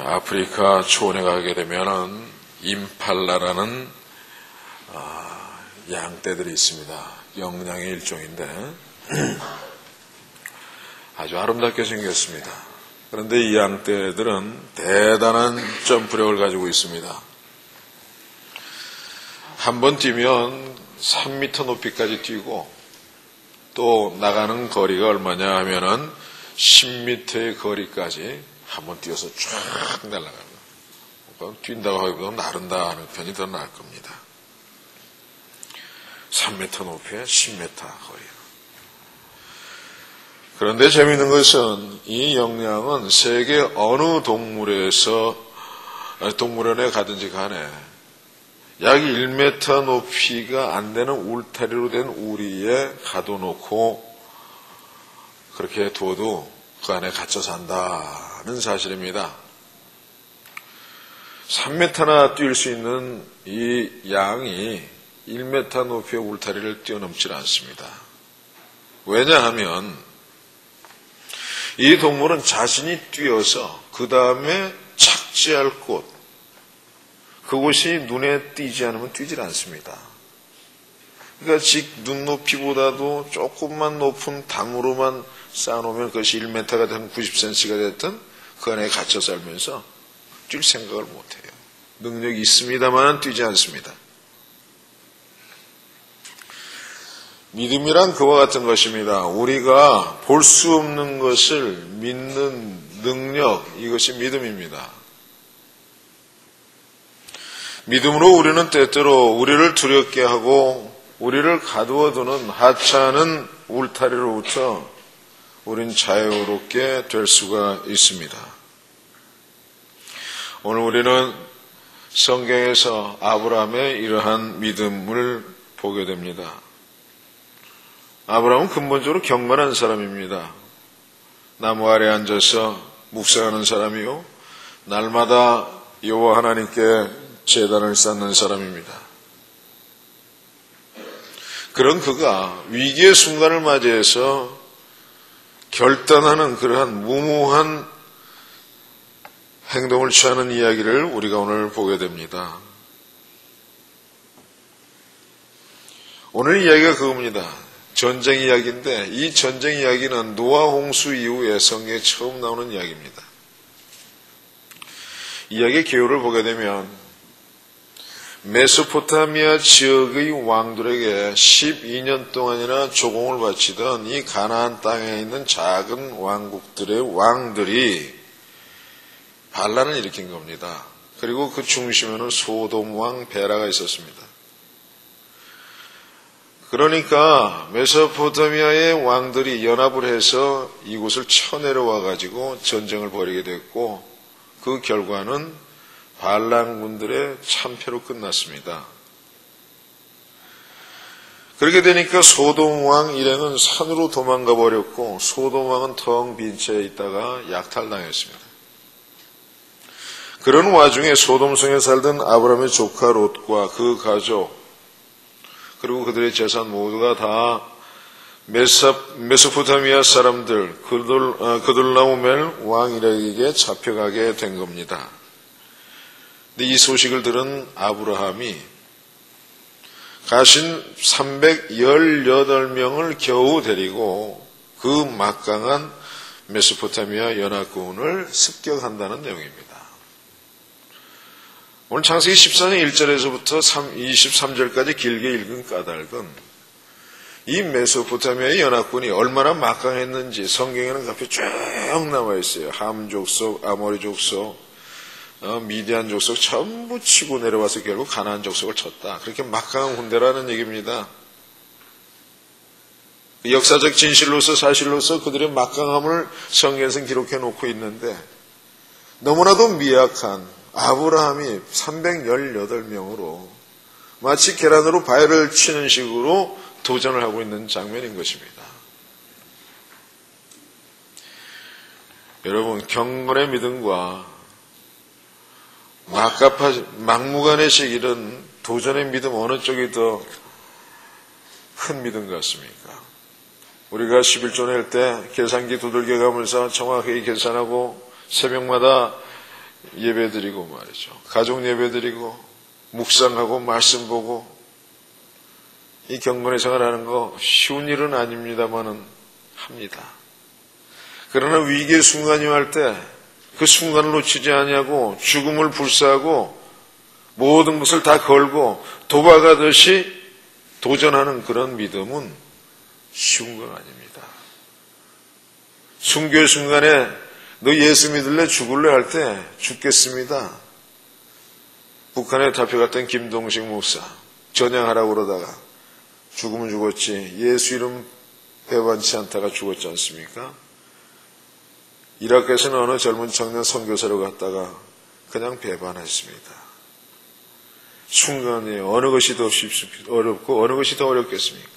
아프리카 초원에 가게 되면은 임팔라라는 양떼들이 있습니다. 영양의 일종인데 아주 아름답게 생겼습니다. 그런데 이 양떼들은 대단한 점프력을 가지고 있습니다. 한 번 뛰면 3m 높이까지 뛰고 또 나가는 거리가 얼마냐 하면은 10m의 거리까지 한 번 뛰어서 쫙 날아갑니다. 뛴다고 하기보다 나른다 하는 편이 더 나을 겁니다. 3m 높이에 10m 거리. 그런데 재미있는 것은 이 영양은 세계 어느 동물원에 가든지 간에 약 1m 높이가 안 되는 울타리로 된 우리에 가둬놓고 그렇게 두어도 그 안에 갇혀 산다는 사실입니다. 3m나 뛸 수 있는 이 양이 1m 높이의 울타리를 뛰어넘지 않습니다. 왜냐하면 이 동물은 자신이 뛰어서 그 다음에 착지할 곳, 그곳이 눈에 띄지 않으면 뛰질 않습니다. 그러니까 즉 눈높이보다도 조금만 높은 담으로만 쌓아놓으면 그것이 1m가 되든 90cm가 됐든 그 안에 갇혀 살면서 뛸 생각을 못해요. 능력이 있습니다만 뛰지 않습니다. 믿음이란 그와 같은 것입니다. 우리가 볼 수 없는 것을 믿는 능력, 이것이 믿음입니다. 믿음으로 우리는 때때로 우리를 두렵게 하고 우리를 가두어두는 하찮은 울타리로부터 우린 자유롭게 될 수가 있습니다. 오늘 우리는 성경에서 아브라함의 이러한 믿음을 보게 됩니다. 아브라함은 근본적으로 경건한 사람입니다. 나무 아래 앉아서 묵상하는 사람이요, 날마다 여호와 하나님께 제단을 쌓는 사람입니다. 그런 그가 위기의 순간을 맞이해서 결단하는 그러한 무모한 행동을 취하는 이야기를 우리가 오늘 보게 됩니다. 오늘 이야기가 그겁니다. 전쟁 이야기인데 이 전쟁 이야기는 노아 홍수 이후에 성경에 처음 나오는 이야기입니다. 이야기의 기호를 보게 되면 메소포타미아 지역의 왕들에게 12년 동안이나 조공을 바치던 이 가나안 땅에 있는 작은 왕국들의 왕들이 반란을 일으킨 겁니다. 그리고 그 중심에는 소돔 왕 베라가 있었습니다. 그러니까 메소포타미아의 왕들이 연합을 해서 이곳을 쳐내려와 가지고 전쟁을 벌이게 됐고 그 결과는 반란군들의 참패로 끝났습니다. 그렇게 되니까 소돔 왕 일행은 산으로 도망가 버렸고 소돔 왕은 텅 빈 채 있다가 약탈당했습니다. 그런 와중에 소돔성에 살던 아브라함의 조카 롯과 그 가족 그리고 그들의 재산 모두가 다 메소포타미아 사람들 그돌라오멜 왕에게 잡혀가게 된 겁니다. 근데 이 소식을 들은 아브라함이 가신 318명을 겨우 데리고 그 막강한 메소포타미아 연합군을 습격한다는 내용입니다. 오늘 창세기 14장 1절에서부터 23절까지 길게 읽은 까닭은 이 메소포타미아의 연합군이 얼마나 막강했는지 성경에는 앞에 쭉 나와 있어요. 함 족속, 아모리 족속, 미디안 족속 전부 치고 내려와서 결국 가나안 족속을 쳤다. 그렇게 막강한 군대라는 얘기입니다. 역사적 진실로서 사실로서 그들의 막강함을 성경에서 기록해 놓고 있는데 너무나도 미약한 아브라함이 318명으로 마치 계란으로 바위를 치는 식으로 도전을 하고 있는 장면인 것입니다. 여러분, 경건의 믿음과 막무가내식 이런 도전의 믿음 어느 쪽이 더 큰 믿음 같습니까? 우리가 11조 낼 때 계산기 두들겨 가면서 정확하게 계산하고 새벽마다 예배드리고 말이죠. 가족 예배드리고 묵상하고 말씀 보고 이 경건의 생활하는 거 쉬운 일은 아닙니다만은 합니다. 그러나 위기의 순간이 올 때 그 순간을 놓치지 아니하고 죽음을 불사하고 모든 것을 다 걸고 도박하듯이 도전하는 그런 믿음은 쉬운 건 아닙니다. 순교의 순간에 너 예수 믿을래 죽을래 할 때 죽겠습니다. 북한에 잡혀갔던 김동식 목사 전향하라고 그러다가 죽으면 죽었지 예수 이름 배반치 않다가 죽었지 않습니까? 이라크에서는 어느 젊은 청년 선교사로 갔다가 그냥 배반했습니다. 순간에 어느 것이 더 어렵고 어느 것이 더 어렵겠습니까?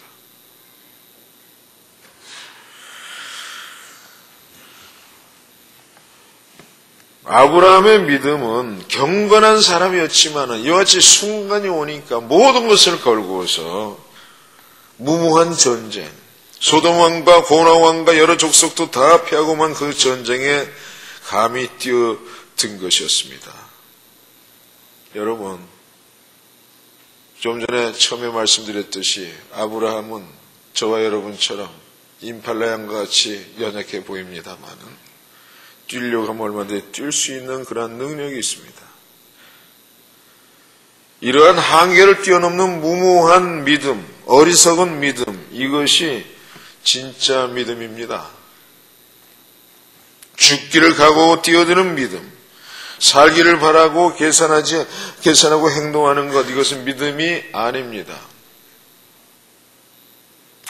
아브라함의 믿음은 경건한 사람이었지만 이와 같이 순간이 오니까 모든 것을 걸고서 무모한 전쟁, 소돔 왕과 고모라 왕과 여러 족속도 다 피하고만 그 전쟁에 감히 뛰어든 것이었습니다. 여러분, 좀 전에 처음에 말씀드렸듯이 아브라함은 저와 여러분처럼 임팔라 양과 같이 연약해 보입니다만은 뛰려고 하면 얼마든지 뛸 수 있는 그런 능력이 있습니다. 이러한 한계를 뛰어넘는 무모한 믿음, 어리석은 믿음, 이것이 진짜 믿음입니다. 죽기를 각오하고 뛰어드는 믿음, 살기를 바라고 계산하고 행동하는 것, 이것은 믿음이 아닙니다.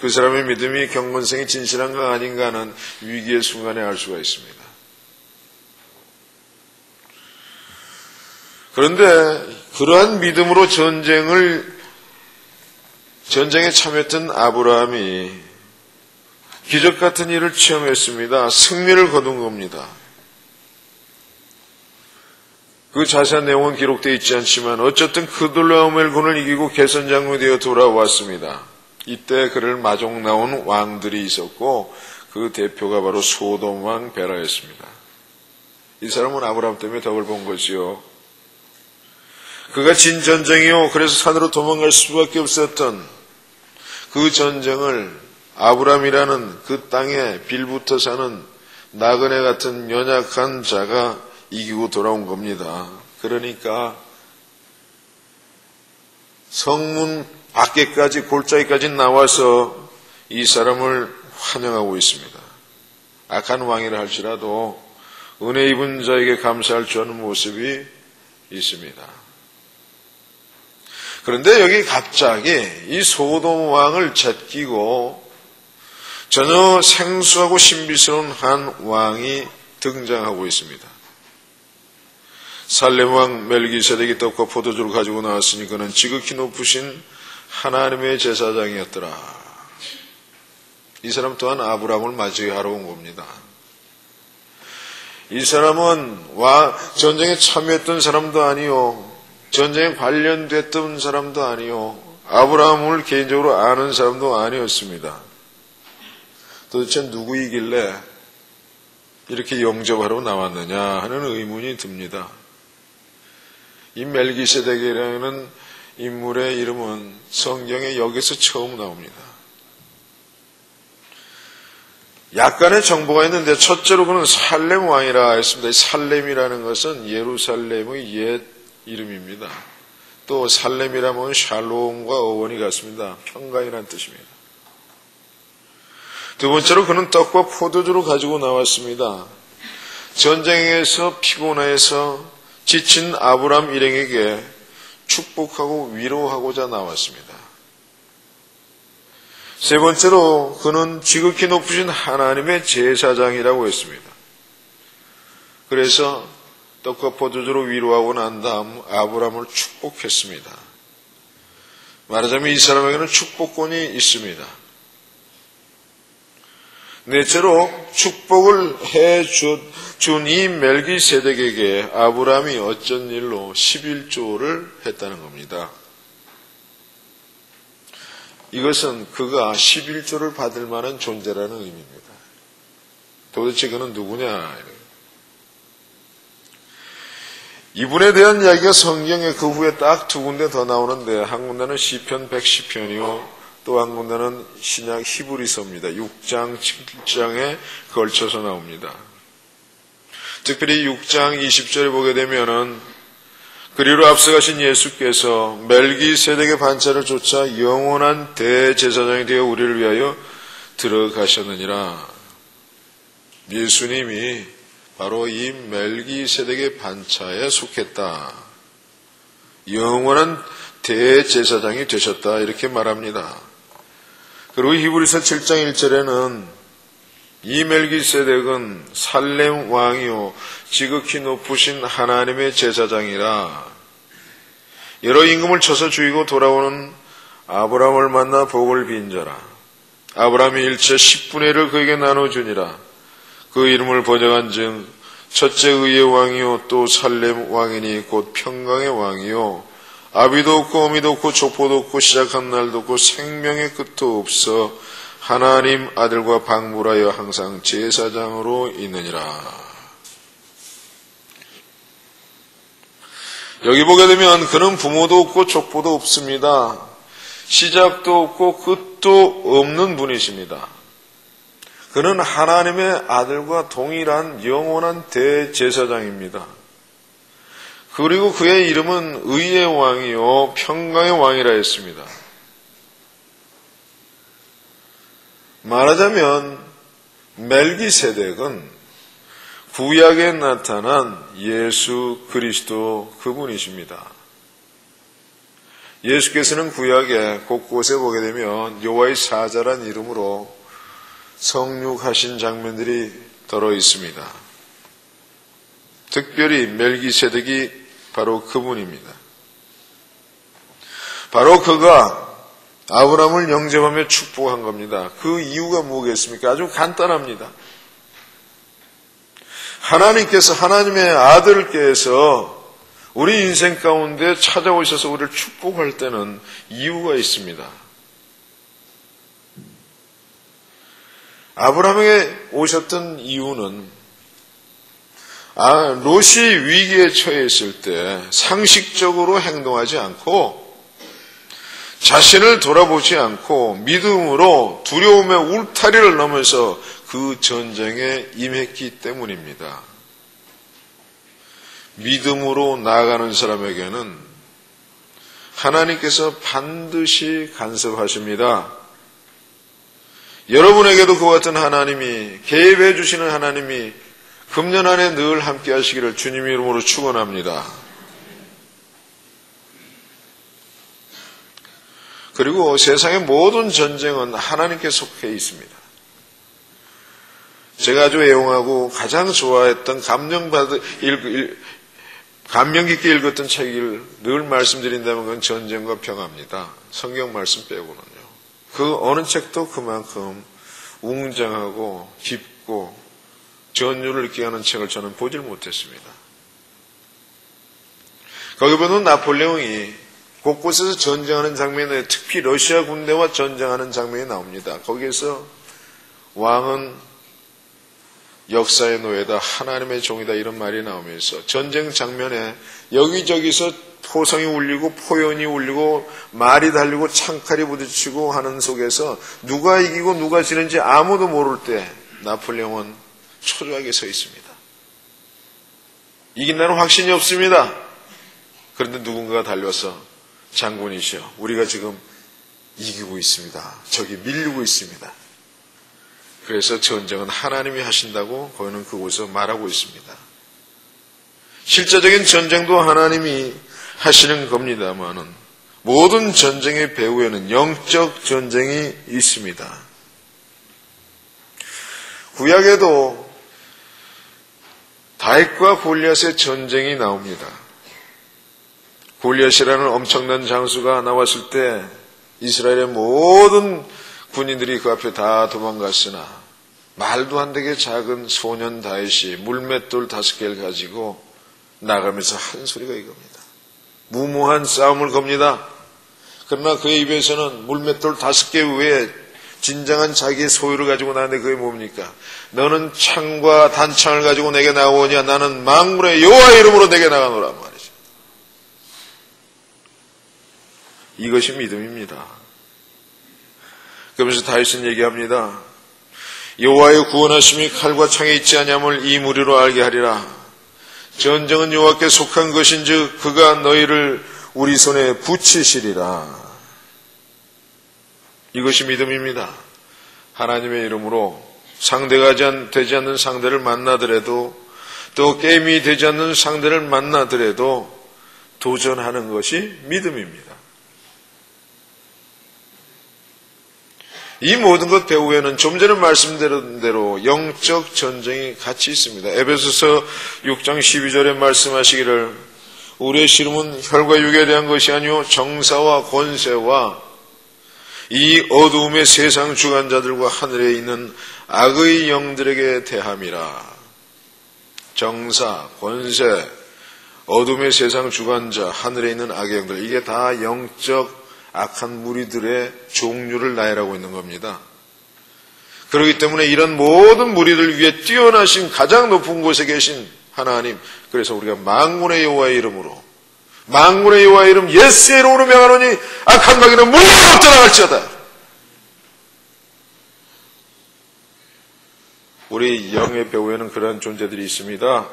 그 사람의 믿음이 경건성이 진실한가 아닌가는 위기의 순간에 알 수가 있습니다. 그런데 그러한 믿음으로 전쟁에 참여했던 아브라함이 기적 같은 일을 체험했습니다. 승리를 거둔 겁니다. 그 자세한 내용은 기록되어 있지 않지만 어쨌든 그돌라오멜군을 이기고 개선장군이 되어 돌아왔습니다. 이때 그를 마중 나온 왕들이 있었고 그 대표가 바로 소돔 왕 베라였습니다. 이 사람은 아브라함 때문에 덕을 본 거지요. 그가 진 전쟁이요. 그래서 산으로 도망갈 수밖에 없었던 그 전쟁을 아브라함이라는 그 땅에 빌붙어 사는 나그네 같은 연약한 자가 이기고 돌아온 겁니다. 그러니까 성문 밖에까지 골짜기까지 나와서 이 사람을 환영하고 있습니다. 악한 왕이라 할지라도 은혜 입은 자에게 감사할 줄 아는 모습이 있습니다. 그런데 여기 갑자기 이 소돔 왕을 제끼고 전혀 생소하고 신비스러운 한 왕이 등장하고 있습니다. 살렘 왕 멜기세덱이 떡과 포도주를 가지고 나왔으니 그는 지극히 높으신 하나님의 제사장이었더라. 이 사람 또한 아브라함을 맞이하러 온 겁니다. 이 사람은 전쟁에 참여했던 사람도 아니요, 전쟁에 관련됐던 사람도 아니요, 아브라함을 개인적으로 아는 사람도 아니었습니다. 도대체 누구이길래 이렇게 영접하러 나왔느냐 하는 의문이 듭니다. 이 멜기세덱이라는 인물의 이름은 성경에 여기서 처음 나옵니다. 약간의 정보가 있는데 첫째로 그는 살렘 왕이라 했습니다. 살렘이라는 것은 예루살렘의 옛 이름입니다. 또 살렘이라면 샬롬과 어원이 같습니다. 평강이라는 뜻입니다. 두 번째로 그는 떡과 포도주를 가지고 나왔습니다. 전쟁에서 피곤해서 지친 아브라함 일행에게 축복하고 위로하고자 나왔습니다. 세 번째로 그는 지극히 높으신 하나님의 제사장이라고 했습니다. 그래서 떡과 포도주로 위로하고 난 다음 아브라함을 축복했습니다. 말하자면 이 사람에게는 축복권이 있습니다. 넷째로 축복을 해준 이 멜기세덱에게 아브라함이 어쩐 일로 11조를 했다는 겁니다. 이것은 그가 11조를 받을 만한 존재라는 의미입니다. 도대체 그는 누구냐? 이분에 대한 이야기가 성경에 그 후에 딱 두 군데 더 나오는데, 한 군데는 시편 110편이요 또 한 군데는 신약 히브리서입니다. 6장 7장에 걸쳐서 나옵니다. 특별히 6장 20절에 보게 되면은, 그리로 앞서가신 예수께서 멜기세덱의 반차를 쫓아 영원한 대제사장이 되어 우리를 위하여 들어가셨느니라. 예수님이 바로 이 멜기세덱의 반차에 속했다. 영원한 대제사장이 되셨다. 이렇게 말합니다. 그리고 히브리서 7장 1절에는 이 멜기세덱은 살렘 왕이요 지극히 높으신 하나님의 제사장이라. 여러 임금을 쳐서 죽이고 돌아오는 아브라함을 만나 복을 빈 자라. 아브라함이 일체 10분의 1을 그에게 나눠주니라. 그 이름을 번역한즉 첫째 의의 왕이요 또 살렘 왕이니 곧 평강의 왕이요 아비도 없고 어미도 없고 족보도 없고 시작한 날도 없고 생명의 끝도 없어 하나님 아들과 방불하여 항상 제사장으로 있느니라. 여기 보게 되면 그는 부모도 없고 족보도 없습니다. 시작도 없고 끝도 없는 분이십니다. 그는 하나님의 아들과 동일한 영원한 대제사장입니다. 그리고 그의 이름은 의의 왕이요 평강의 왕이라 했습니다. 말하자면 멜기세덱은 구약에 나타난 예수 그리스도 그분이십니다. 예수께서는 구약에 곳곳에 보게 되면 여호와의 사자란 이름으로 성육하신 장면들이 들어 있습니다. 특별히 멜기세덱이 바로 그분입니다. 바로 그가 아브라함을 영접하며 축복한 겁니다. 그 이유가 뭐겠습니까? 아주 간단합니다. 하나님께서 하나님의 아들께서 우리 인생 가운데 찾아오셔서 우리를 축복할 때는 이유가 있습니다. 아브라함에게 오셨던 이유는 롯이 위기에 처해 있을 때 상식적으로 행동하지 않고 자신을 돌아보지 않고 믿음으로 두려움의 울타리를 넘어서 그 전쟁에 임했기 때문입니다. 믿음으로 나아가는 사람에게는 하나님께서 반드시 간섭하십니다. 여러분에게도 그와 같은 하나님이, 개입해 주시는 하나님이 금년 안에 늘 함께 하시기를 주님 이름으로 축원합니다. 그리고 세상의 모든 전쟁은 하나님께 속해 있습니다. 제가 아주 애용하고 가장 좋아했던 감명 깊게 읽었던 책을 늘 말씀드린다면 그건 전쟁과 평화입니다. 성경 말씀 빼고는요. 그 어느 책도 그만큼 웅장하고 깊고 전율을 있게 하는 책을 저는 보질 못했습니다. 거기 보면 나폴레옹이 곳곳에서 전쟁하는 장면에, 특히 러시아 군대와 전쟁하는 장면이 나옵니다. 거기에서 왕은 역사의 노예다, 하나님의 종이다, 이런 말이 나오면서 전쟁 장면에 여기저기서 포성이 울리고 포연이 울리고 말이 달리고 창칼이 부딪히고 하는 속에서 누가 이기고 누가 지는지 아무도 모를 때 나폴레옹은 초조하게 서 있습니다. 이긴다는 확신이 없습니다. 그런데 누군가가 달려서 장군이시여, 우리가 지금 이기고 있습니다. 적이 밀리고 있습니다. 그래서 전쟁은 하나님이 하신다고 거기는 그곳에서 말하고 있습니다. 실제적인 전쟁도 하나님이 하시는 겁니다만은 모든 전쟁의 배후에는 영적 전쟁이 있습니다. 구약에도 다윗과 골리앗의 전쟁이 나옵니다. 골리앗이라는 엄청난 장수가 나왔을 때 이스라엘의 모든 군인들이 그 앞에 다 도망갔으나 말도 안 되게 작은 소년 다윗이 물맷돌 5개를 가지고 나가면서 한 소리가 이겁니다. 무모한 싸움을 겁니다. 그러나 그의 입에서는 물맷돌 5개 외에 진정한 자기의 소유를 가지고 나는데 그게 뭡니까? 너는 창과 단창을 가지고 내게 나오냐? 나는 만군의 여호와의 이름으로 내게 나가노라 말이죠. 이것이 믿음입니다. 그러면서 다윗은 얘기합니다. 여호와의 구원하심이 칼과 창에 있지 아니함을 이 무리로 알게 하리라. 전쟁은 여호와께 속한 것인즉 그가 너희를 우리 손에 붙이시리라. 이것이 믿음입니다. 하나님의 이름으로 상대가 되지 않는 상대를 만나더라도 또 게임이 되지 않는 상대를 만나더라도 도전하는 것이 믿음입니다. 이 모든 것 배후에는 좀 전에 말씀드린 대로 영적 전쟁이 같이 있습니다. 에베소서 6장 12절에 말씀하시기를 우리의 씨름은 혈과 육에 대한 것이 아니요 정사와 권세와 이 어두움의 세상 주관자들과 하늘에 있는 악의 영들에게 대함이라. 정사, 권세, 어둠의 세상 주관자, 하늘에 있는 악의 영들, 이게 다 영적 악한 무리들의 종류를 나열하고 있는 겁니다. 그렇기 때문에 이런 모든 무리들 위에 뛰어나신 가장 높은 곳에 계신 하나님, 그래서 우리가 만군의 여호와의 이름으로, 만군의 여호와의 이름 예수의 이름으로 명하노니 악한 마귀는 물러가고 떠나갈지어다. 우리 영의 배후에는 그러한 존재들이 있습니다.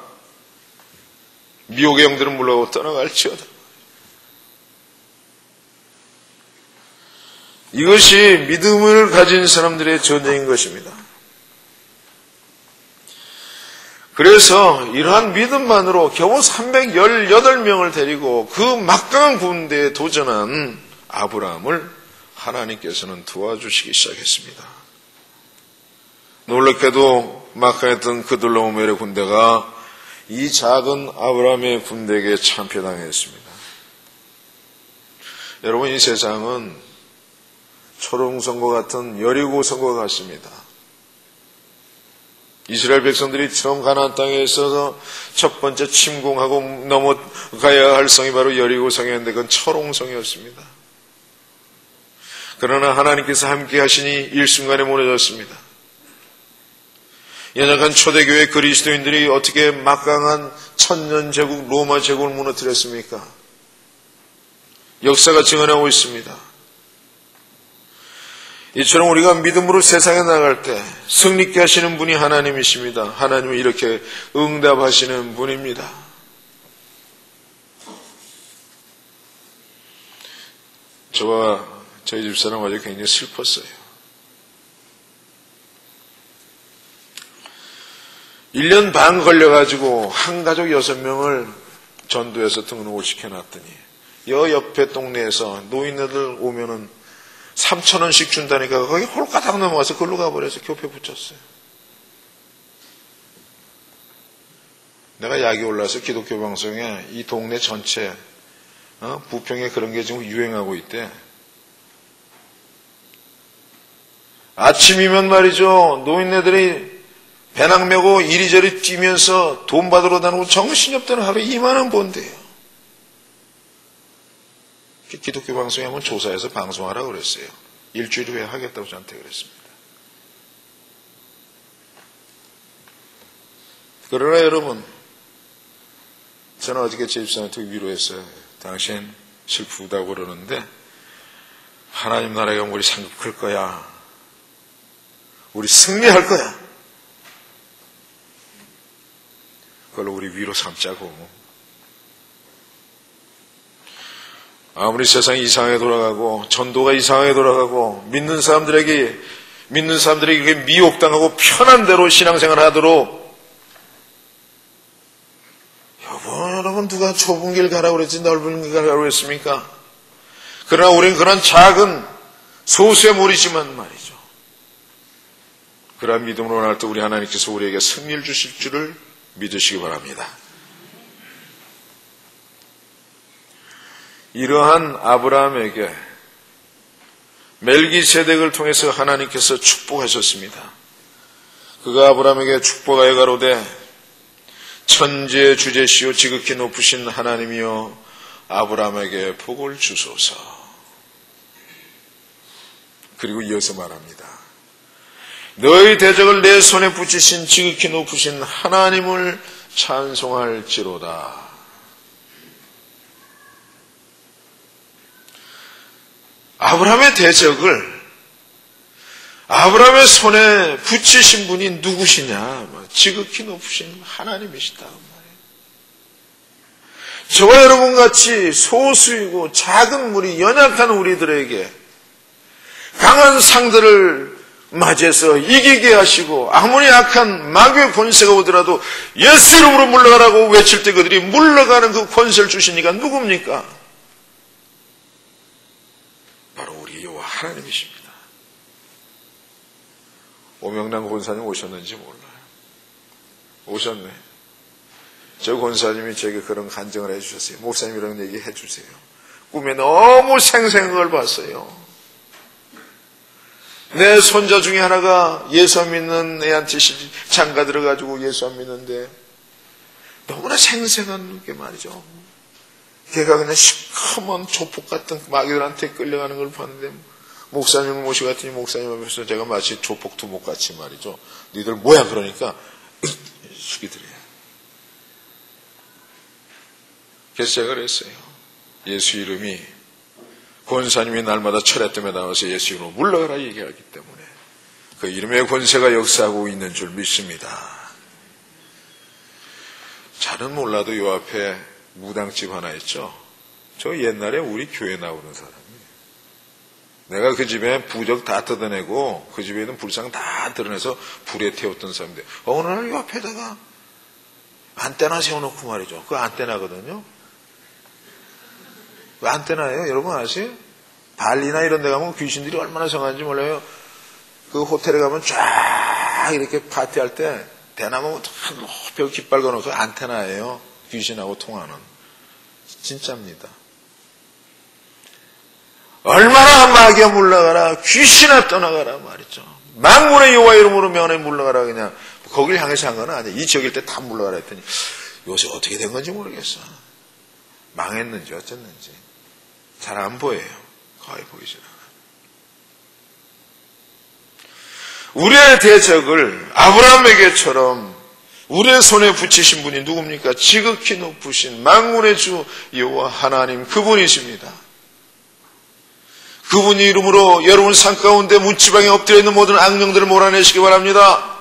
미혹의 영들은 물러가고 떠나갈지어다. 이것이 믿음을 가진 사람들의 전쟁인 것입니다. 그래서 이러한 믿음만으로 겨우 318명을 데리고 그 막강한 군대에 도전한 아브라함을 하나님께서는 도와주시기 시작했습니다. 놀랍게도 막강했던 그들라오멜의 군대가 이 작은 아브라함의 군대에게 참패당했습니다. 여러분, 이 세상은 초롱성과 같은 여리고성과 같습니다. 이스라엘 백성들이 처음 가나안 땅에 있어서 첫 번째 침공하고 넘어가야 할 성이 바로 여리고성이었는데 그건 초롱성이었습니다. 그러나 하나님께서 함께 하시니 일순간에 무너졌습니다. 연약한 초대교회 그리스도인들이 어떻게 막강한 천년제국 로마 제국을 무너뜨렸습니까? 역사가 증언하고 있습니다. 이처럼 우리가 믿음으로 세상에 나갈 때 승리케 하시는 분이 하나님이십니다. 하나님은 이렇게 응답하시는 분입니다. 저와 저희 집사람 어제 굉장히 슬펐어요. 1년 반 걸려가지고 한 가족 6명을 전도해서 등록을 시켜놨더니 옆에 동네에서 노인네들 오면은 3,000원씩 준다니까 거기 홀가닥 넘어가서 걸로 가버려서 교패 붙였어요. 내가 약이 올라서 기독교 방송에 이 동네 전체 부평에 그런 게 지금 유행하고 있대. 아침이면 말이죠, 노인네들이 배낭 메고 이리저리 뛰면서 돈 받으러 다니고 정신이 없다는 하루에 2만 원 번대요. 기독교 방송에 한번 조사해서 방송하라고 그랬어요. 일주일 후에 하겠다고 저한테 그랬습니다. 그러나 여러분, 저는 어저께 제 집사한테 위로했어요. 당신 슬프다고 그러는데 하나님 나라에 가면 우리 상급 클 거야. 우리 승리할 거야. 그걸로 우리 위로 삼자고. 아무리 세상이 이상하게 돌아가고 전도가 이상하게 돌아가고 믿는 사람들에게 미혹당하고 편한 대로 신앙생활을 하도록, 여러분 누가 좁은 길 가라고 그랬지 넓은 길 가라고 그랬습니까? 그러나 우리는 그런 작은 소수의 무리지만 말이죠, 그러한 믿음으로 날 때 우리 하나님께서 우리에게 승리를 주실 줄을 믿으시기 바랍니다. 이러한 아브라함에게 멜기세덱을 통해서 하나님께서 축복하셨습니다. 그가 아브라함에게 축복하여 가로되 천지의 주제시오 지극히 높으신 하나님이여 아브라함에게 복을 주소서. 그리고 이어서 말합니다. 너희 대적을 내 손에 붙이신 지극히 높으신 하나님을 찬송할지로다. 아브라함의 대적을 아브라함의 손에 붙이신 분이 누구시냐? 지극히 높으신 하나님이시다. 저와 여러분같이 소수이고 작은 무리, 연약한 우리들에게 강한 상대를 맞이해서 이기게 하시고 아무리 약한 마귀의 권세가 오더라도 예수 이름으로 물러가라고 외칠 때 그들이 물러가는 그 권세를 주신 이가 누굽니까? 바로 우리 여호와 하나님이십니다. 오명남 권사님 오셨는지 몰라요. 오셨네. 저 권사님이 제게 그런 간증을 해주셨어요. 목사님 이런 얘기 해주세요. 꿈에 너무 생생한 걸 봤어요. 내 손자 중에 하나가 예수 안 믿는 애한테 장가 들어가지고 예수 안 믿는데 너무나 생생한 게 말이죠. 걔가 그냥 시커먼 조폭 같은 마귀들한테 끌려가는 걸 봤는데 목사님을 모시고 갔더니 목사님 앞에서 제가 마치 조폭 두목같이 말이죠. 니들 뭐야 그러니까 숙이더래요. 그래서 제가 그랬어요. 예수 이름이 권사님이 날마다 철회 때문에 나와서 예수 이름으로 물러가라 얘기하기 때문에 그 이름의 권세가 역사하고 있는 줄 믿습니다. 잘은 몰라도 요 앞에 무당집 하나 있죠. 저 옛날에 우리 교회 나오는 사람이에요. 내가 그 집에 부적 다 뜯어내고 그 집에 있는 불상 다 드러내서 불에 태웠던 사람인데 어느 날 요 앞에다가 안테나 세워놓고 말이죠. 그 안테나거든요. 그 안테나예요. 여러분 아세요? 발리나 이런 데 가면 귀신들이 얼마나 성한지 몰라요. 그 호텔에 가면 쫙 이렇게 파티할 때 대나무 높이 깃발 거는 그 안테나예요. 귀신하고 통하는. 진짜입니다. 얼마나 마귀야 물러가라, 귀신아 떠나가라 말이죠. 만군의 여호와 이름으로 명하여 물러가라 그냥 거길 향해서 한 건 아니에요. 이 지역일 때 다 물러가라 했더니 요새 어떻게 된 건지 모르겠어. 망했는지 어쨌는지 잘 안 보여요. 거의 보이지 않아요. 우리의 대적을 아브라함에게처럼 우리의 손에 붙이신 분이 누굽니까? 지극히 높으신 만군의 주 여호와 하나님 그분이십니다. 그분 이름으로 여러분 산 가운데 문지방에 엎드려 있는 모든 악령들을 몰아내시기 바랍니다.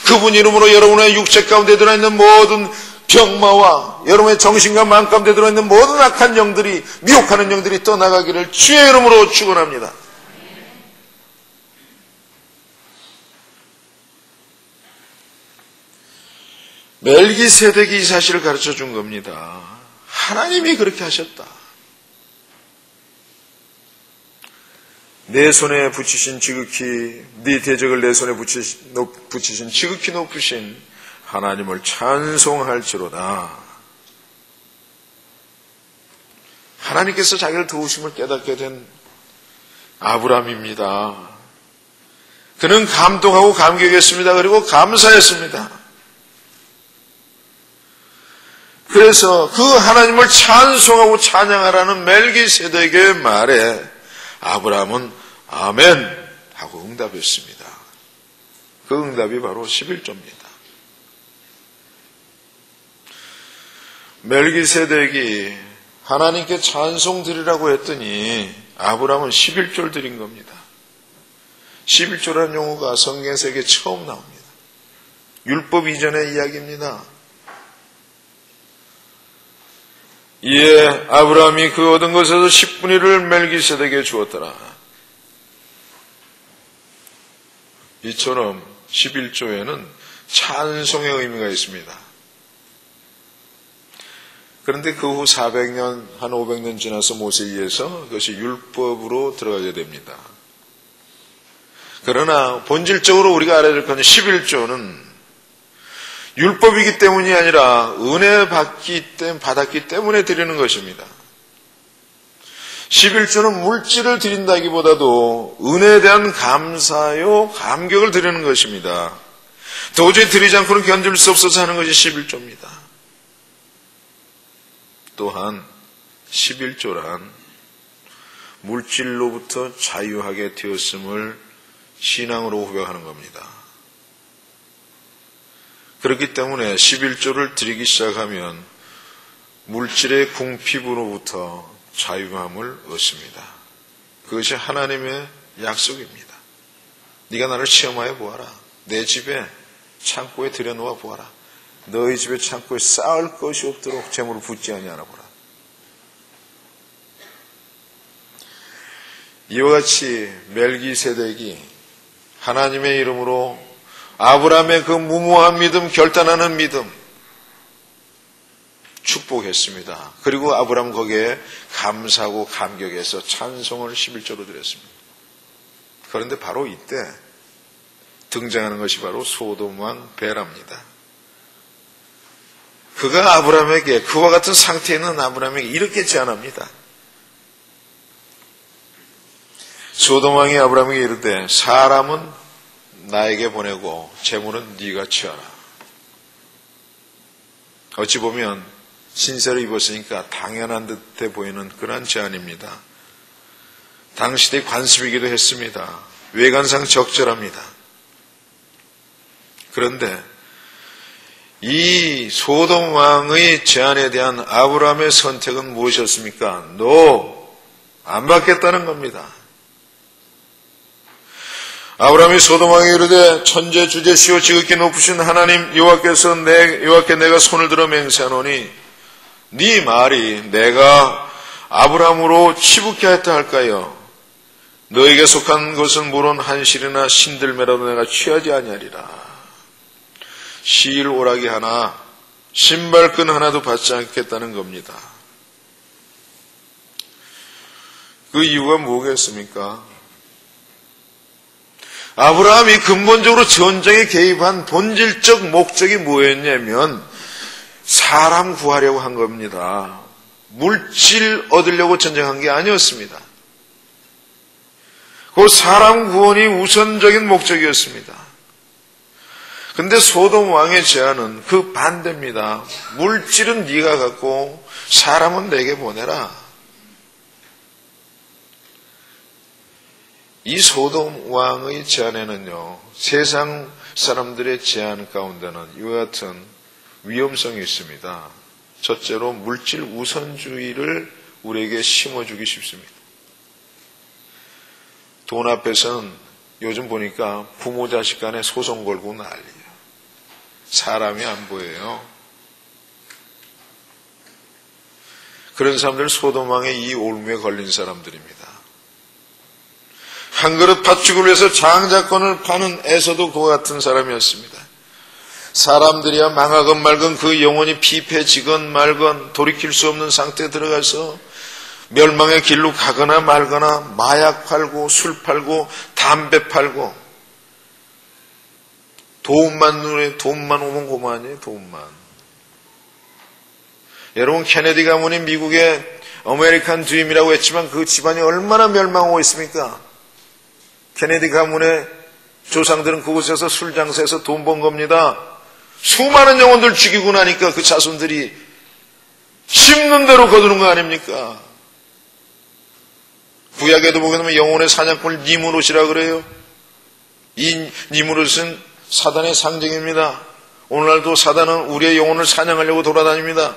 그분 이름으로 여러분의 육체 가운데 들어있는 모든 병마와 여러분의 정신과 마음 가운데 들어있는 모든 악한 영들이 미혹하는 영들이 떠나가기를 주의 이름으로 축원합니다. 멜기세덱이 이 사실을 가르쳐 준 겁니다. 하나님이 그렇게 하셨다. 내 손에 붙이신 지극히 네 대적을 내 손에 붙이신 지극히 높으신 하나님을 찬송할지로다. 하나님께서 자기를 도우심을 깨닫게 된 아브라함입니다. 그는 감동하고 감격했습니다. 그리고 감사했습니다. 그래서 그 하나님을 찬송하고 찬양하라는 멜기세덱의 말에 아브라함은 아멘 하고 응답했습니다. 그 응답이 바로 11조입니다. 멜기세덱이 하나님께 찬송 드리라고 했더니 아브라함은 11조를 드린 겁니다. 11조라는 용어가 성경세계에 처음 나옵니다. 율법 이전의 이야기입니다. 이에 아브라함이 그 얻은 것에서 10분의 1을 멜기세덱에게 주었더라. 이처럼 11조에는 찬송의 의미가 있습니다. 그런데 그 후 400년, 한 500년 지나서 모세에 의해서 그것이 율법으로 들어가게 됩니다. 그러나 본질적으로 우리가 알아야 될 것은 11조는 율법이기 때문이 아니라 은혜 받았기 때문에 드리는 것입니다. 11조는 물질을 드린다기보다도 은혜에 대한 감사요, 감격을 드리는 것입니다. 도저히 드리지 않고는 견딜 수 없어서 하는 것이 11조입니다. 또한 11조란 물질로부터 자유하게 되었음을 신앙으로 고백하는 겁니다. 그렇기 때문에 11조를 드리기 시작하면 물질의 궁핍으로부터 자유함을 얻습니다. 그것이 하나님의 약속입니다. 네가 나를 시험하여 보아라. 내 집에 창고에 들여놓아 보아라. 너희 집에 창고에 쌓을 것이 없도록 재물을 붓지 아니하나 보라. 이와 같이 멜기세덱이 하나님의 이름으로 아브라함의 그 무모한 믿음, 결단하는 믿음 축복했습니다. 그리고 아브라함 거기에 감사하고 감격해서 찬송을 11조로 드렸습니다. 그런데 바로 이때 등장하는 것이 바로 소돔 왕 베라입니다. 그가 아브라함에게, 그와 같은 상태에 있는 아브라함에게 이렇게 제안합니다. 소돔 왕이 아브라함에게 이르되 사람은 나에게 보내고 재물은 네가 취하라. 어찌 보면 신세를 입었으니까 당연한 듯해 보이는 그러한 제안입니다. 당시의 관습이기도 했습니다. 외관상 적절합니다. 그런데 이 소돔 왕의 제안에 대한 아브라함의 선택은 무엇이었습니까? No, 안 받겠다는 겁니다. 아브라함이 소돔 왕에게 이르되 천재 주제시오 지극히 높으신 하나님 여호와께 내가 손을 들어 맹세하노니 네 말이 내가 아브라함으로 치붙게 하였다 할까요? 너에게 속한 것은 물론 한 실이나 신들매라도 내가 취하지 아니하리라. 시일 오라기 하나 신발끈 하나도 받지 않겠다는 겁니다. 그 이유가 뭐겠습니까? 아브라함이 근본적으로 전쟁에 개입한 본질적 목적이 뭐였냐면 사람 구하려고 한 겁니다. 물질 얻으려고 전쟁한 게 아니었습니다. 그 사람 구원이 우선적인 목적이었습니다. 근데 소돔 왕의 제안은 그 반대입니다. 물질은 네가 갖고 사람은 내게 보내라. 이 소돔 왕의 제안에는요, 세상 사람들의 제안 가운데는 이와 같은 위험성이 있습니다. 첫째로 물질 우선주의를 우리에게 심어주기 쉽습니다. 돈 앞에서는 요즘 보니까 부모 자식 간에 소송 걸고 난리예요. 사람이 안 보여요. 그런 사람들 소돔 왕의 이 올무에 걸린 사람들입니다. 한 그릇 팥죽을 위해서 장자권을 파는 에서도 그와 같은 사람이었습니다. 사람들이야 망하건 말건 그 영혼이 피폐지건 말건 돌이킬 수 없는 상태에 들어가서 멸망의 길로 가거나 말거나 마약 팔고 술 팔고 담배 팔고 돈만 오면 고만이에요. 돈만. 여러분 케네디 가문이 미국의 아메리칸 드림이라고 했지만 그 집안이 얼마나 멸망하고 있습니까? 케네디 가문의 조상들은 그곳에서 술 장사해서 돈 번 겁니다. 수많은 영혼들 죽이고 나니까 그 자손들이 씹는 대로 거두는 거 아닙니까? 구약에도 보게 되면 영혼의 사냥꾼을 니무롯이라 그래요. 이 니무롯은 사단의 상징입니다. 오늘날도 사단은 우리의 영혼을 사냥하려고 돌아다닙니다.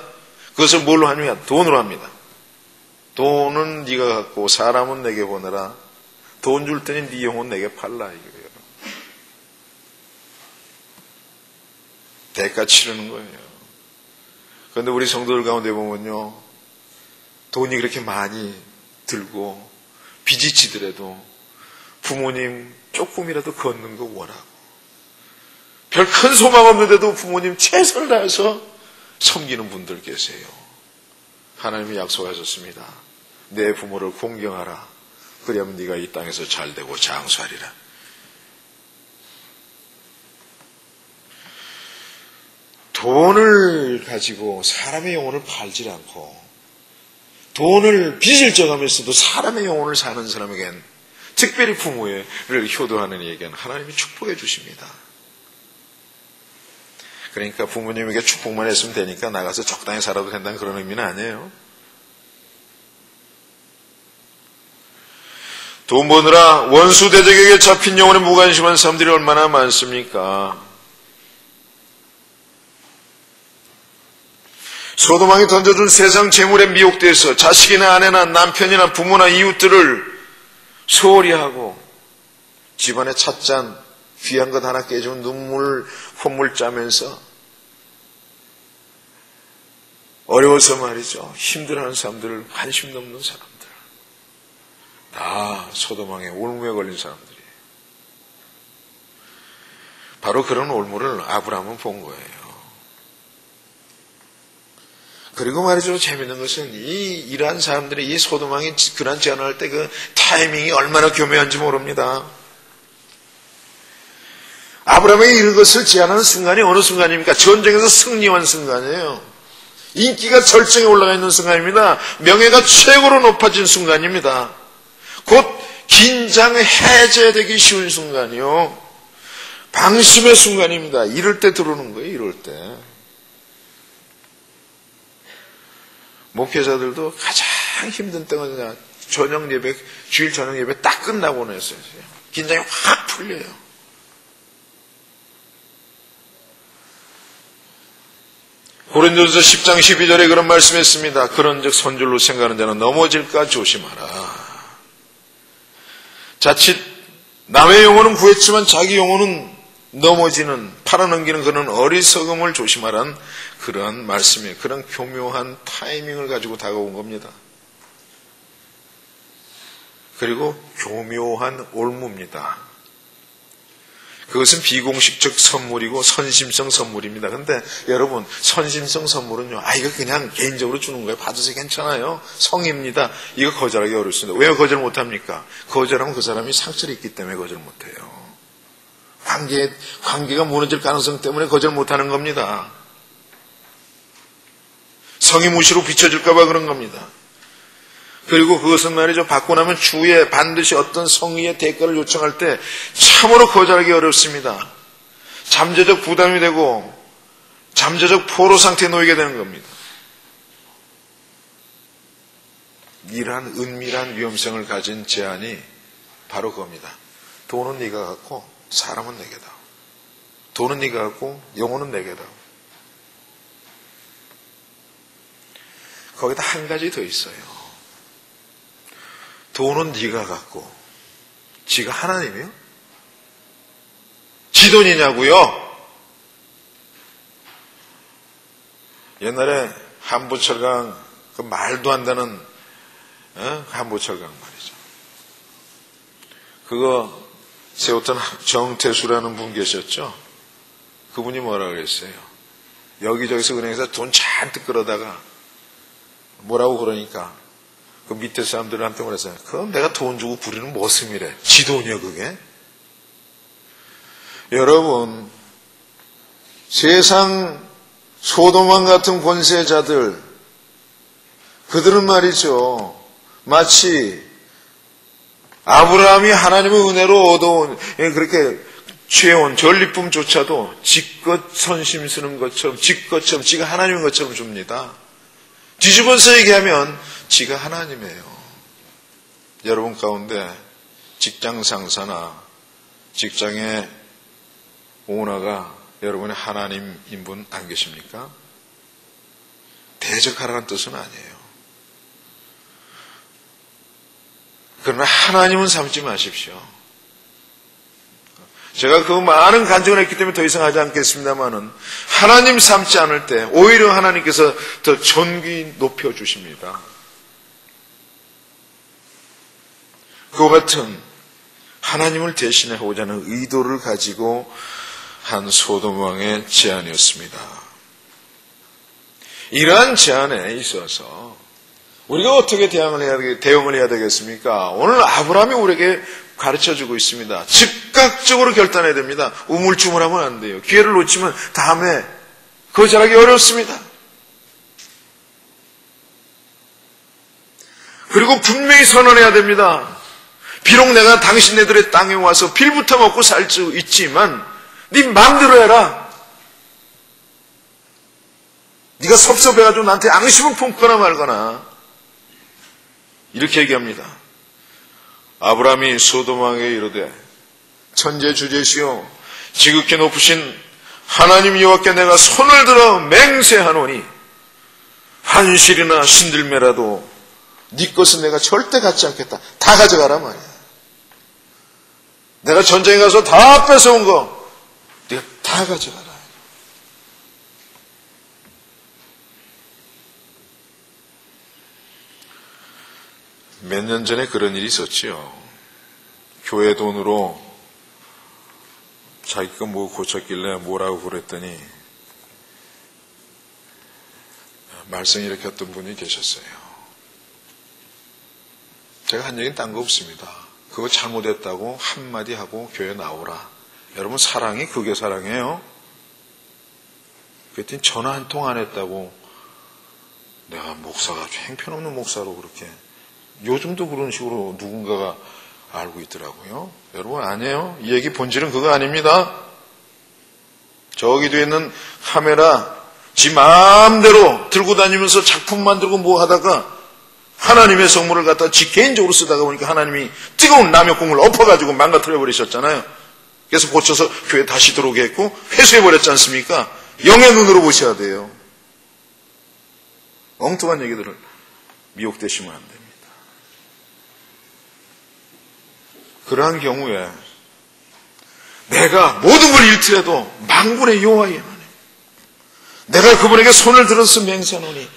그것을 뭘로 하느냐? 돈으로 합니다. 돈은 네가 갖고 사람은 내게 보내라. 돈 줄 테니 네 영혼 내게 팔라 이거예요. 대가 치르는 거예요. 그런데 우리 성도들 가운데 보면요, 돈이 그렇게 많이 들고 빚이 지더라도 부모님 조금이라도 걷는 거 원하고 별 큰 소망 없는데도 부모님 최선을 다해서 섬기는 분들 계세요. 하나님이 약속하셨습니다. 내 부모를 공경하라. 그러면 네가 이 땅에서 잘되고 장수하리라. 돈을 가지고 사람의 영혼을 팔지 않고 돈을 빚을 져가면서도 사람의 영혼을 사는 사람에겐 특별히 부모를 효도하는 이에겐 하나님이 축복해 주십니다. 그러니까 부모님에게 축복만 했으면 되니까 나가서 적당히 살아도 된다는 그런 의미는 아니에요. 돈 버느라 원수 대적에게 잡힌 영혼에 무관심한 사람들이 얼마나 많습니까? 소돔왕이 던져준 세상 재물에 미혹돼서 자식이나 아내나 남편이나 부모나 이웃들을 소홀히 하고 집안에 찻잔 귀한 것 하나 깨지면 콧물 짜면서 어려워서 말이죠. 힘들어하는 사람들을 관심도 없는 사람들. 다 소돔왕의 올무에 걸린 사람들이에요. 바로 그런 올무를 아브라함은 본 거예요. 그리고 말이죠. 재밌는 것은 이러한 사람들이 이 소돔왕이 그런 제안을 할 때 그 타이밍이 얼마나 교묘한지 모릅니다. 아브라함이 이런 것을 제안하는 순간이 어느 순간입니까? 전쟁에서 승리한 순간이에요. 인기가 절정에 올라가 있는 순간입니다. 명예가 최고로 높아진 순간입니다. 곧 긴장 해제되기 쉬운 순간이요. 방심의 순간입니다. 이럴 때 들어오는 거예요. 이럴 때. 목회자들도 가장 힘든 때가 저녁 예배, 주일 저녁 예배 딱 끝나고 나서요. 긴장이 확 풀려요. 고린도전서 10장 12절에 그런 말씀했습니다. 그런즉 선줄로 생각하는 자는 넘어질까 조심하라. 자칫 남의 영혼은 구했지만 자기 영혼은 넘어지는 팔아넘기는 그런 어리석음을 조심하라는 그런 말씀이에요. 그런 교묘한 타이밍을 가지고 다가온 겁니다. 그리고 교묘한 올무입니다. 그것은 비공식적 선물이고 선심성 선물입니다. 근데 여러분, 선심성 선물은요, 이거 그냥 개인적으로 주는 거예요. 받으세요. 괜찮아요. 성입니다. 이거 거절하기 어렵습니다. 왜 거절 못합니까? 거절하면 그 사람이 상처를 입기 때문에 거절 못해요. 관계가 무너질 가능성 때문에 거절 못하는 겁니다. 성의 무시로 비춰질까봐 그런 겁니다. 그리고 그것은 말이죠. 받고 나면 주에 반드시 어떤 성의의 대가를 요청할 때 참으로 거절하기 어렵습니다. 잠재적 부담이 되고 잠재적 포로 상태에 놓이게 되는 겁니다. 이러한 은밀한 위험성을 가진 제안이 바로 그겁니다. 돈은 네가 갖고 사람은 내게 다오. 돈은 네가 갖고 영혼은 내게 다오. 거기다 한 가지 더 있어요. 돈은 네가 갖고 지가 하나님이요? 지 돈이냐고요? 옛날에 한보철강 그 말도 안 되는 한보철강 말이죠. 그거 세웠던 정태수라는 분 계셨죠? 그분이 뭐라 그랬어요? 여기저기서 은행에서 돈 잔뜩 끌어다가 뭐라고 그러니까 그 밑에 사람들한테 그랬어요. 그럼 내가 돈 주고 부리는 모습이래. 지 돈이요 그게? 여러분, 세상 소돔왕 같은 권세자들, 그들은 말이죠, 마치 아브라함이 하나님의 은혜로 얻어온 그렇게 취해온 전리품조차도 지껏 선심 쓰는 것처럼, 지껏처럼, 지가 하나님인 것처럼 줍니다. 뒤집어서 얘기하면 지가 하나님이에요. 여러분 가운데 직장 상사나 직장의 오너가 여러분의 하나님인 분 안 계십니까? 대적하라는 뜻은 아니에요. 그러나 하나님은 삼지 마십시오. 제가 그 많은 간증을 했기 때문에 더 이상 하지 않겠습니다만은 하나님 삼지 않을 때 오히려 하나님께서 더 존귀 높여주십니다. 그와 같은 하나님을 대신하고자 하는 의도를 가지고 한 소돔왕의 제안이었습니다. 이러한 제안에 있어서 우리가 어떻게 대응을 해야 되겠습니까? 오늘 아브라함이 우리에게 가르쳐주고 있습니다. 즉각적으로 결단해야 됩니다. 우물쭈물하면 안 돼요. 기회를 놓치면 다음에 거절하기 어렵습니다. 그리고 분명히 선언해야 됩니다. 비록 내가 당신네들의 땅에 와서 빌부터 먹고 살 수 있지만 네 마음대로 해라. 네가 섭섭해가지고 나한테 앙심을 품거나 말거나 이렇게 얘기합니다. 아브라함이 소돔왕에게 이르되 천재주제시오 지극히 높으신 하나님 여호와께 내가 손을 들어 맹세하노니 한실이나 신들매라도 네 것은 내가 절대 갖지 않겠다. 다 가져가라 말이야. 내가 전쟁에 가서 다 뺏어온 거 네가 다 가져가라. 몇 년 전에 그런 일이 있었지요. 교회 돈으로 자기가 뭐 고쳤길래 뭐라고 그랬더니 말썽 일으켰던 분이 계셨어요. 제가 한 얘기는 딴 거 없습니다. 그거 잘못했다고 한마디 하고 교회 나오라. 여러분 사랑이 그게 사랑이에요. 그랬더니 전화 한 통 안 했다고 내가 목사가 형편없는 목사로 그렇게 요즘도 그런 식으로 누군가가 알고 있더라고요. 여러분 아니에요. 이 얘기 본질은 그거 아닙니다. 저기 뒤에 있는 카메라 지 마음대로 들고 다니면서 작품 만들고 뭐 하다가 하나님의 성물을 갖다 지 개인적으로 쓰다가 보니까 하나님이 뜨거운 남역공을 엎어가지고 망가뜨려 버리셨잖아요. 그래서 고쳐서 교회 다시 들어오게 했고 회수해 버렸지 않습니까? 영의 눈으로 보셔야 돼요. 엉뚱한 얘기들을 미혹되시면 안 됩니다. 그러한 경우에 내가 모든 걸 잃더라도 만군의 여호와의 하나님 내가 그분에게 손을 들어서 맹세하노니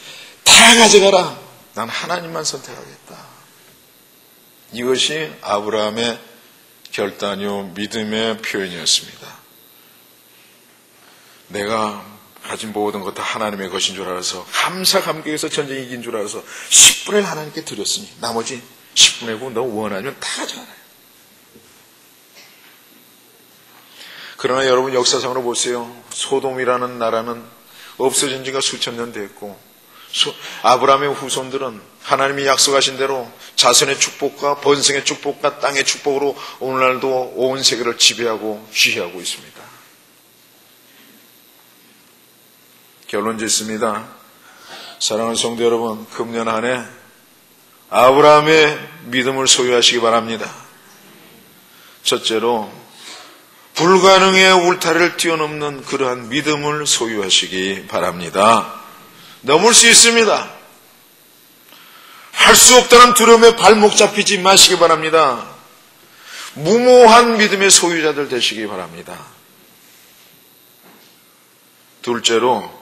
다 가져가라. 난 하나님만 선택하겠다. 이것이 아브라함의 결단이요 믿음의 표현이었습니다. 내가 가진 모든 것 다 하나님의 것인 줄 알아서 감사 감격해서 전쟁 이긴 줄 알아서 10분의 1 하나님께 드렸으니 나머지 10분의 9 너 원하면 다 가져가라. 그러나 여러분 역사상으로 보세요. 소돔이라는 나라는 없어진 지가 수천 년 됐고 아브라함의 후손들은 하나님이 약속하신 대로 자손의 축복과 번성의 축복과 땅의 축복으로 오늘날도 온 세계를 지배하고 지휘하고 있습니다. 결론 짓습니다. 사랑하는 성도 여러분, 금년 한 해 아브라함의 믿음을 소유하시기 바랍니다. 첫째로 불가능의 울타리를 뛰어넘는 그러한 믿음을 소유하시기 바랍니다. 넘을 수 있습니다. 할 수 없다는 두려움에 발목 잡히지 마시기 바랍니다. 무모한 믿음의 소유자들 되시기 바랍니다. 둘째로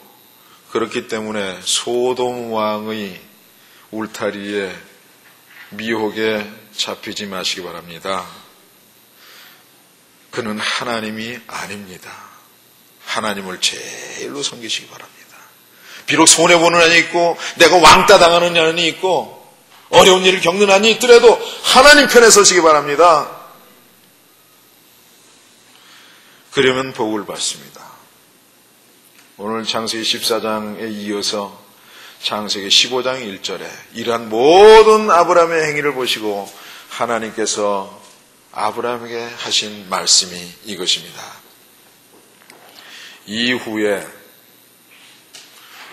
그렇기 때문에 소돔 왕의 울타리에 미혹에 잡히지 마시기 바랍니다. 그는 하나님이 아닙니다. 하나님을 제일로 섬기시기 바랍니다. 비록 손해보는 한이 있고 내가 왕따 당하는 한이 있고 어려운 일을 겪는 한이 있더라도 하나님 편에 서시기 바랍니다. 그러면 복을 받습니다. 오늘 창세기 14장에 이어서 창세기 15장 1절에 이러한 모든 아브라함의 행위를 보시고 하나님께서 아브라함에게 하신 말씀이 이것입니다. 이후에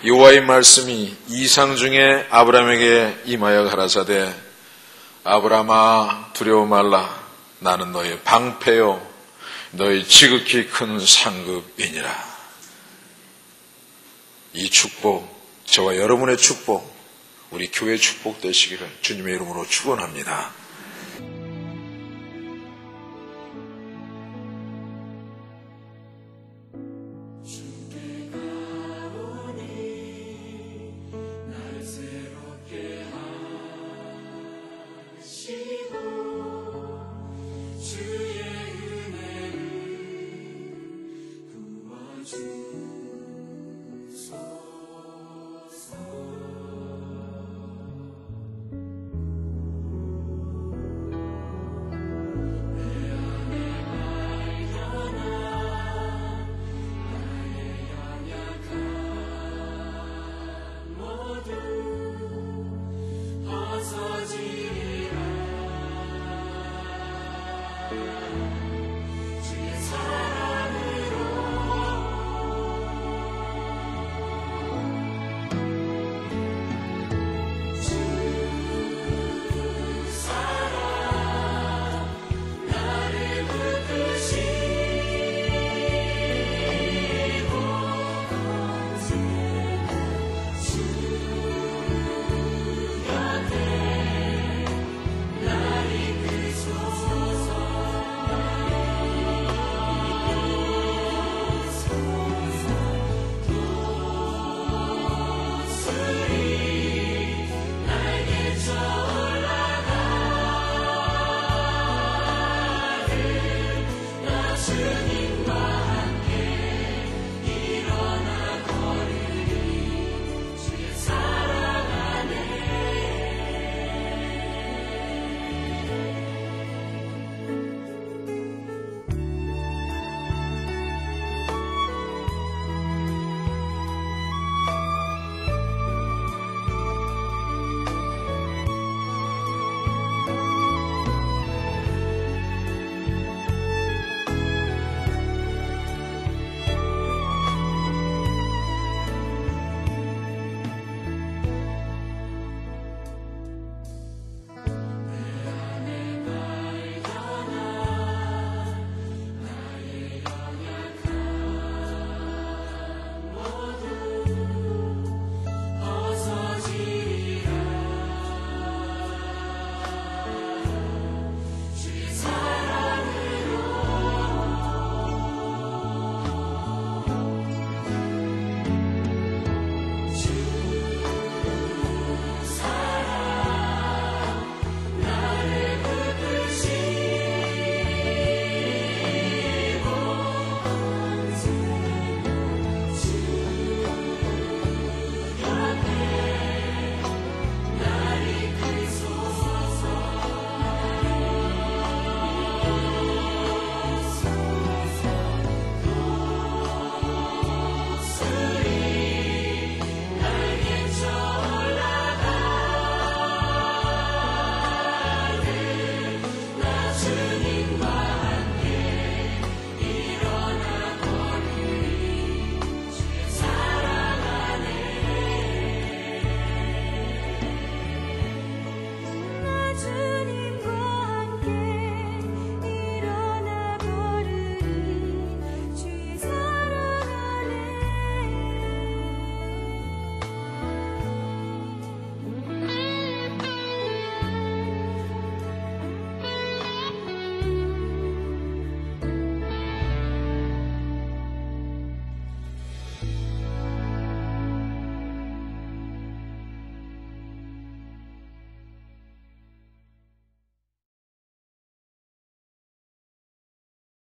여호와의 말씀이 이상 중에 아브라함에게 임하여 가라사대 아브라함아 두려워 말라. 나는 너의 방패요 너의 지극히 큰 상급이니라. 이 축복, 저와 여러분의 축복, 우리 교회 축복 되시기를 주님의 이름으로 축원합니다.